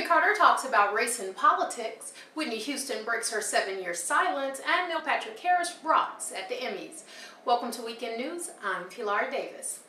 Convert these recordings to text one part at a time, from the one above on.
Carter talks about race and politics, Whitney Houston breaks her 7-year silence, and Neil Patrick Harris rocks at the Emmys. Welcome to Weekend News. I'm Pilar Davis.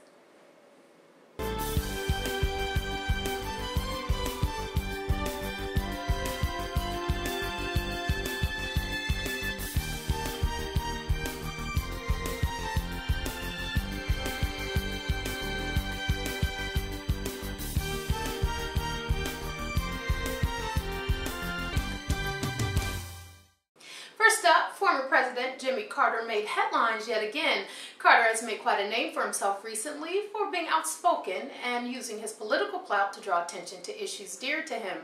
First up, former President Jimmy Carter made headlines yet again. Carter has made quite a name for himself recently for being outspoken and using his political clout to draw attention to issues dear to him.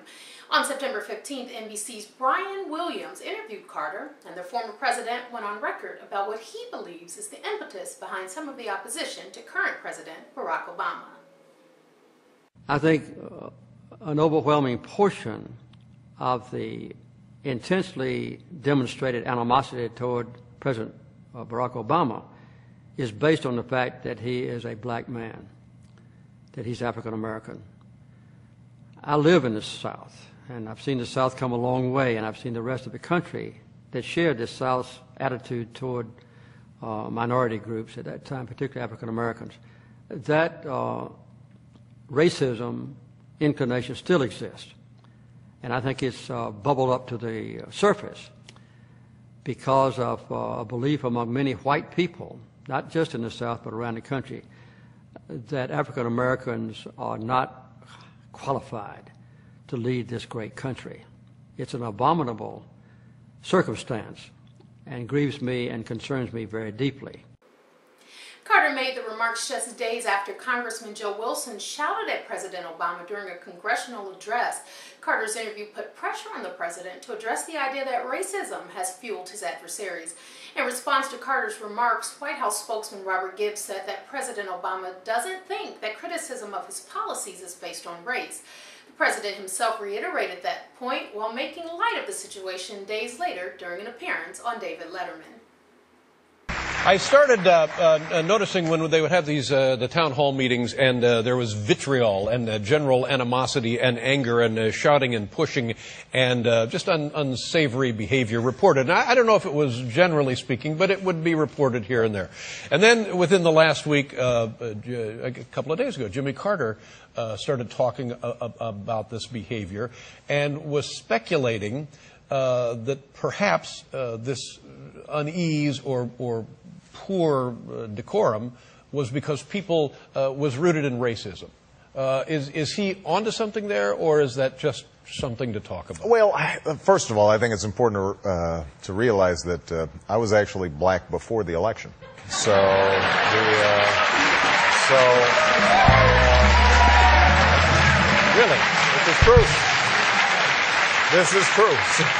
On September 15th, NBC's Brian Williams interviewed Carter, and the former president went on record about what he believes is the impetus behind some of the opposition to current President Barack Obama. I think an overwhelming portion of the intensely demonstrated animosity toward President Barack Obama is based on the fact that he is a black man, that he's African American. I live in the South, and I've seen the South come a long way, and I've seen the rest of the country that shared the South's attitude toward minority groups at that time, particularly African Americans. That racism inclination still exists. And I think it's bubbled up to the surface because of a belief among many white people, not just in the South but around the country, that African Americans are not qualified to lead this great country. It's an abominable circumstance and grieves me and concerns me very deeply. Carter made the remarks just days after Congressman Joe Wilson shouted at President Obama during a congressional address. Carter's interview put pressure on the president to address the idea that racism has fueled his adversaries. In response to Carter's remarks, White House spokesman Robert Gibbs said that President Obama doesn't think that criticism of his policies is based on race. The president himself reiterated that point while making light of the situation days later during an appearance on David Letterman. I started noticing when they would have these the town hall meetings, and there was vitriol and general animosity and anger and shouting and pushing and just unsavory behavior reported. And I don't know if it was generally speaking, but it would be reported here and there. And then within the last week, a couple of days ago, Jimmy Carter started talking about this behavior and was speculating that perhaps this unease or poor decorum was because people was rooted in racism. Is he onto something there, or is that just something to talk about? Well, first of all, I think it's important to realize that I was actually black before the election. So, Really? This is true. This is true. So,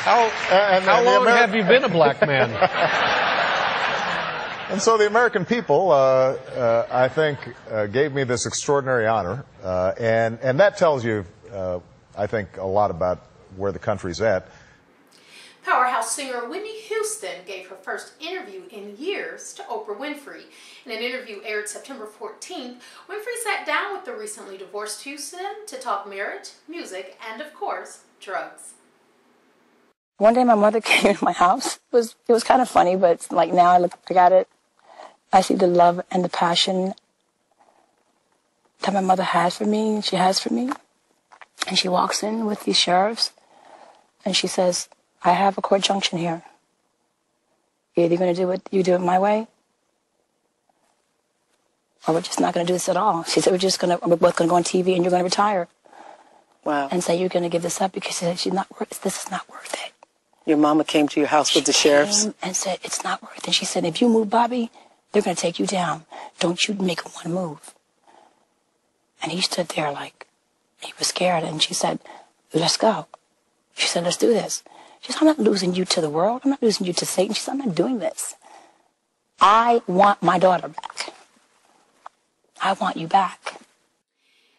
how long have you been a black man? And so the American people, I think, gave me this extraordinary honor, and that tells you, I think, a lot about where the country's at. Powerhouse singer Whitney Houston gave her first interview in years to Oprah Winfrey. In an interview aired September 14th, Winfrey sat down with the recently divorced Houston to talk marriage, music, and, of course, drugs. One day my mother came to my house. It was kind of funny, but like now I look back at it, I see the love and the passion that my mother has for me, and she has for me. And she walks in with these sheriffs, and she says, I have a court junction here. You're either going to do it, you do it my way, or we're just not going to do this at all. She said, we're both going to go on TV and you're going to retire. Wow. And say you're going to give this up because she said, this is not worth it. Your mama came to your house with the sheriffs? And said, it's not worth it. And she said, if you move, Bobby, they're going to take you down. Don't you make one move. And he stood there like, he was scared. And she said, let's go. She said, let's do this. She said, I'm not losing you to the world. I'm not losing you to Satan. She said, I'm not doing this. I want my daughter back. I want you back.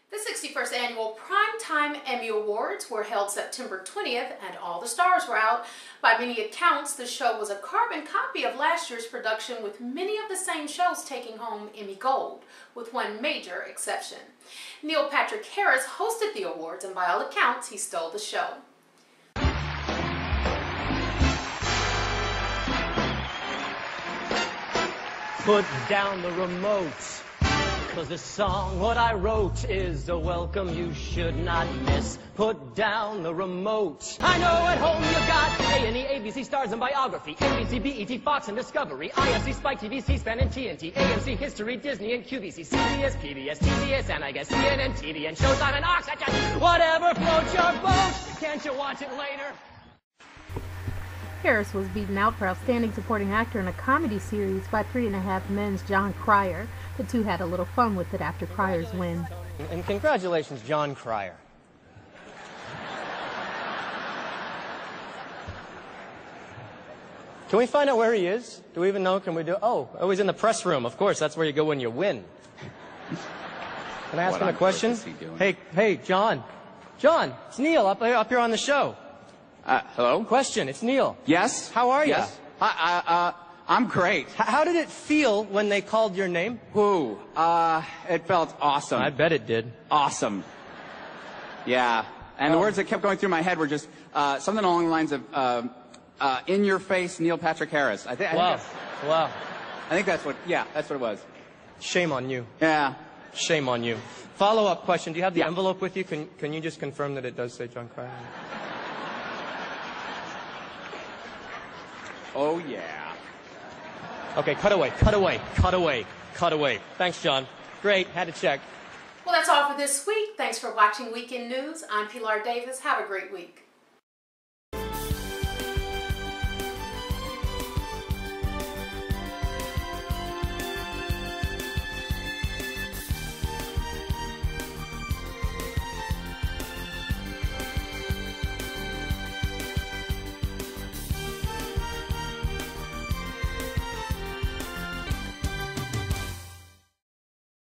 The 61st Annual Primetime Emmy Awards were held September 20th, and all the stars were out. By many accounts, the show was a carbon copy of last year's production, with many of the same shows taking home Emmy Gold, with one major exception. Neil Patrick Harris hosted the awards, and by all accounts, he stole the show. Put down the remote, 'cause this song, what I wrote, is a welcome you should not miss. Put down the remote. I know at home you've got A&E, ABC, Stars and Biography, NBC, BET, Fox and Discovery, IFC, Spike TV, C-SPAN and TNT, AMC, History, Disney and QVC, CBS, PBS, TBS, and I guess CNN, TVN, Showtime and Oxygen. Whatever floats your boat, can't you watch it later? Harris was beaten out for Outstanding Supporting Actor in a Comedy Series by 3½ Men's John Cryer. The two had a little fun with it after Cryer's win. And congratulations, John Cryer. Can we find out where he is? Do we even know? Can we do? Oh, he's in the press room. Of course, that's where you go when you win. Can I ask him a question? Hey, John. John, it's Neil up here on the show. Hello? Question, it's Neil. Yes? How are you? Yes. I'm great. How did it feel when they called your name? Ooh, it felt awesome. I bet it did. Awesome. Yeah. And the words that kept going through my head were just something along the lines of in your face, Neil Patrick Harris. I think Wow. I think that's what it was. Shame on you. Yeah. Shame on you. Follow-up question. Do you have the envelope with you? Can you just confirm that it does say John Cryer? Oh, yeah. Okay, cut away. Thanks, John. Great, had to check. Well, that's all for this week. Thanks for watching Weekend News. I'm Pilar Davis. Have a great week.